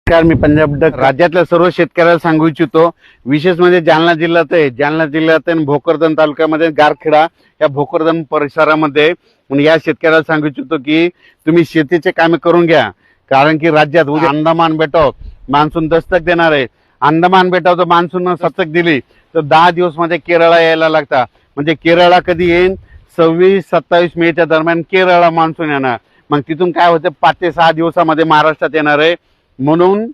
नमस्कार, मी पंजाब डक राज्यातल्या सर्व शेतकऱ्याला सांगू इच्छितो. विशेष म्हणजे जालना जिल्ह्यात आहे. जालना जिल्ह्यात भोकरदन तालुक्यामध्ये गारखेडा या भोकरदन परिसरामध्ये या शेतकऱ्याला सांगू इच्छितो की तुम्ही शेतीचे कामे करून घ्या. कारण की राज्यात उद्या अंदमान बेटाव मान्सून दस्तक देणार आहे. अंदमान बेटावर मान्सून दस्तक दिली तर 10 दिवस मध्ये केरळला यायला लागतात. म्हणजे केरळला कधी येईल? 26-27 मेच्या दरम्यान केरळला मान्सून येणार. मग तिथून काय होतं, 5 ते 6 दिवसामध्ये महाराष्ट्रात येणार आहे. म्हणून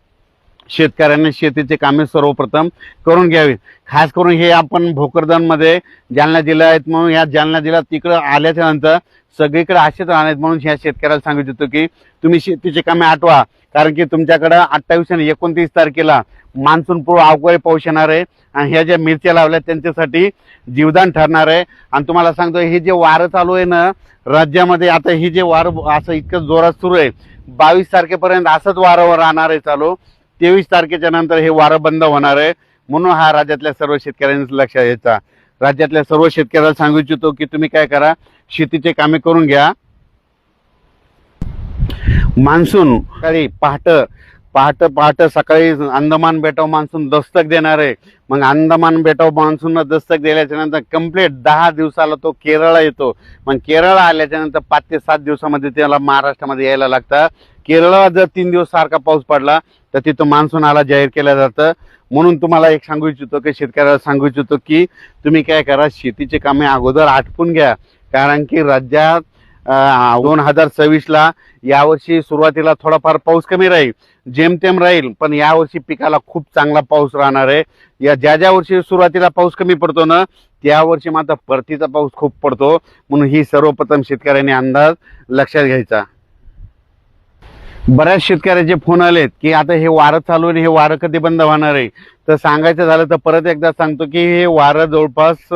शेतकऱ्यांनी शेतीचे कामे सर्वप्रथम करून घ्यावी. खास करून हे आपण भोकरदन मध्ये जालना जिल्हा आहेत, म्हणून या जालना जिल्ह्यात तिकडे आल्याच्या नंतर सगळीकडे असेच राहणार. म्हणून ह्या शेतकऱ्याला सांगू इच्छितो की तुम्ही शेतीचे कामे आठवा. कारण की तुमच्याकडे 28 आणि 29 तारखेला मान्सून पूर्व अवकाळी पाऊस येणार आहे आणि ह्या ज्या मिरच्या लावल्या त्यांच्यासाठी जीवदान ठरणार आहे. आणि तुम्हाला सांगतो, हे जे वारं चालू आहे ना राज्यामध्ये, आता ही जे वारं असं इतकं जोरात सुरू आहे, 22 तारखेपर्यंत असंच वारं राहणार आहे चालू. 23 तारखेच्या नंतर हे वारं बंद होणार आहे. म्हणून हा राज्यातल्या सर्व शेतकऱ्यांनी लक्षात घ्यायचा. राज्यातल्या सर्व शेतकऱ्याला सांगू इच्छितो की तुम्ही काय करा, शेतीचे कामे करून घ्या. मान्सून सकाळी पहाटे सकाळी अंदमान बेटावर मान्सून दस्तक देणार आहे. मग अंदमान बेटावर मान्सून दस्तक दिल्याच्या नंतर कंप्लीट 10 दिवसाला तो केरळला येतो. मग केरळला आल्याच्या नंतर 5 ते 7 दिवसामध्ये त्याला महाराष्ट्रामध्ये यायला लागतं. केरळला जर 3 दिवस सारखा पाऊस पडला तर तिथं मान्सून आला जाहीर केलं जातं. म्हणून तुम्हाला एक सांगू इच्छितो की शेतकऱ्याला सांगू इच्छितो की तुम्ही काय करा, शेतीचे कामे अगोदर आटपून घ्या. कारण की राज्यात 2026ला यावर्षी सुरुवातीला थोडाफार पाऊस कमी राहील, जेमतेम राहील, पण यावर्षी पिकाला खूप चांगला पाऊस राहणार आहे. ज्या वर्षी सुरुवातीला पाऊस कमी पडतो ना, त्या वर्षी मात्र परतीचा पाऊस खूप पडतो. म्हणून ही सर्वप्रथम शेतकऱ्यांनी अंदाज लक्षात घ्यायचा. बऱ्याच शेतकऱ्याचे फोन आलेत की आता हे वारं चालू आहे, हे वारं कधी बंद होणार आहे. तर सांगायचं झालं तर परत एकदा सांगतो की हे वारं जवळपास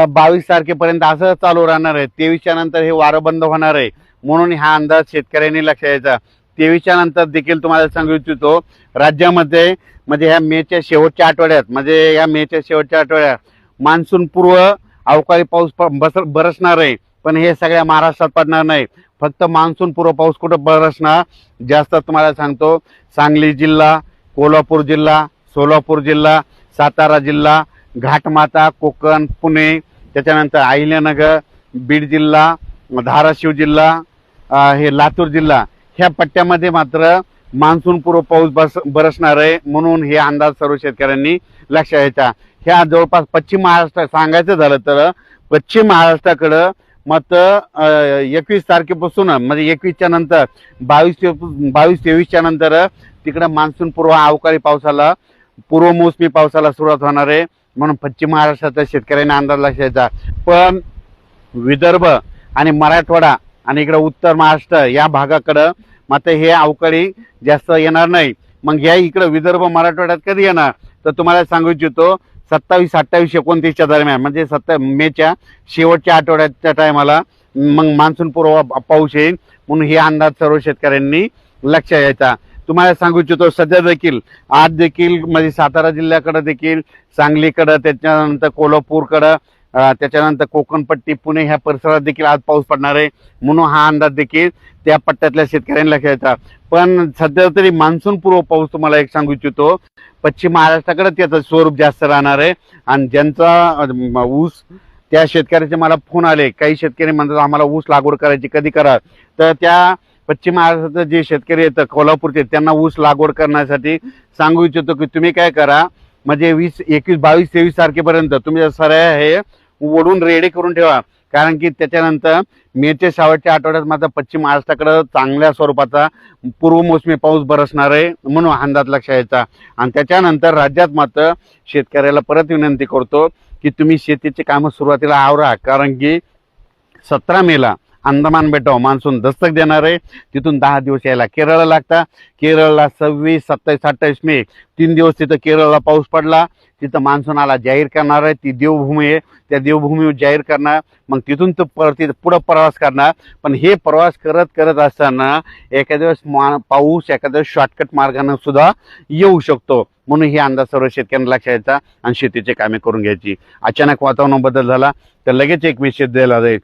22 तारखेपर्यंत असं चालू राहणार आहे. 23च्या नंतर हे वारं बंद होणार आहे. म्हणून हा अंदाज शेतकऱ्यांनी लक्षात घ्यायचा. 23च्या नंतर देखील तुम्हाला सांगू इच्छितो, राज्यामध्ये म्हणजे ह्या मेच्या शेवटच्या आठवड्यात मान्सून पूर्व अवकाळी पाऊस बरसणार आहे. पण हे सगळ्या महाराष्ट्रात पडणार नाही. फक्त मान्सून पूर्व पाऊस कुठं बरसणार जास्त तुम्हाला सांगतो, सांगली जिल्हा, कोल्हापूर जिल्हा, सोलापूर जिल्हा, सातारा जिल्हा, घाटमाता, कोकण, पुणे, त्याच्यानंतर अहिल्यानगर, बीड जिल्हा, धाराशिव जिल्हा, हे लातूर जिल्हा, ह्या पट्ट्यामध्ये मात्र मान्सून पूर्व पाऊस बरसणार आहे. म्हणून हे अंदाज सर्व शेतकऱ्यांनी लक्षात घ्यायचा. ह्या जवळपास पश्चिम महाराष्ट्र सांगायचं झालं तर पश्चिम महाराष्ट्राकडं मात्र 21 तारखेपासून म्हणजे 21च्या नंतर 22-23च्या नंतर तिकडं मान्सून पूर्व अवकाळी पावसाला, पूर्व मोसमी पावसाला सुरुवात होणार आहे. म्हणून पश्चिम महाराष्ट्राच्या शेतकऱ्यांनी अंदाज लक्षात घ्यायचा. पण विदर्भ आणि मराठवाडा आणि इकडे उत्तर महाराष्ट्र या भागाकडं मात्र हे अवकाळी जास्त येणार नाही. मग या इकडे विदर्भ मराठवाड्यात कधी येणार तर तुम्हाला सांगू इच्छितो, 27, 28, 29च्या दरम्यान म्हणजे मेच्या शेवटच्या आठवड्याच्या टायमाला मग मान्सून पूर्व पाऊस येईल. म्हणून हे अंदाज सर्व शेतकऱ्यांनी लक्षात घ्यायचा. तुम्हाला सांगू इच्छितो, सध्या देखील आज देखील म्हणजे सातारा जिल्ह्याकडे देखील, सांगलीकडं, त्याच्यानंतर कोल्हापूरकडं, त्याच्यानंतर कोकणपट्टी, पुणे ह्या परिसरात देखील आज पाऊस पडणार आहे. म्हणून हा अंदाज देखील त्या पट्ट्यातल्या शेतकऱ्यांनी लक्षात घ्यायचा. पण सध्या तरी मान्सून पूर्व पाऊस तुम्हाला एक सांगू इच्छितो, पश्चिम महाराष्ट्राकडे त्याचं स्वरूप जास्त राहणार आहे. आणि ज्यांचा ऊस, त्या शेतकऱ्याचे मला फोन आले, काही शेतकरी म्हणतात आम्हाला ऊस लागवड करायची, कधी करा. तर त्या पश्चिम महाराष्ट्राचे जे शेतकरी आहेत कोल्हापूरचे, त्यांना ऊस लागवड करण्यासाठी सांगू इच्छितो की तुम्ही काय करा, म्हणजे 20, 21, 22, 23 तारखेपर्यंत तुम्ही सरळ हे ओढून रेडी करून ठेवा. कारण की त्याच्यानंतर मेच्या शेवटच्या आठवड्यात मात्र पश्चिम महाराष्ट्राकडे चांगल्या स्वरूपाचा पूर्व मोसमी पाऊस बरसणार आहे. म्हणून अंदाज लक्षात घ्यायचा. आणि त्याच्यानंतर राज्यात मात्र शेतकऱ्याला परत विनंती करतो की तुम्ही शेतीची कामं सुरुवातीला आवरा. कारण की 17 मेला अंदमान बेटावर मान्सून दस्तक देणार आहे. तिथून 10 दिवस यायला केरळला लागतात. केरळला 26, 27, 28 मे 3 दिवस तिथं केरळला पाऊस पडला. तिथं मान्सूनाला जाहीर करणार आहे. ती देवभूमी आहे, त्या देवभूमीवर जाहीर करणार. मग तिथून तो पुढं प्रवास करणार. पण हे प्रवास करत असताना एखाद्या वेळेस पाऊस एखाद्या शॉर्टकट मार्गाने सुद्धा येऊ शकतो. म्हणून हे अंदाज सर्व शेतकऱ्यांना लक्षात घ्यायचा आणि शेतीचे कामे करून घ्यायची. अचानक वातावरण बदल झाला तर लगेच एक मेसेज दिला जाईल.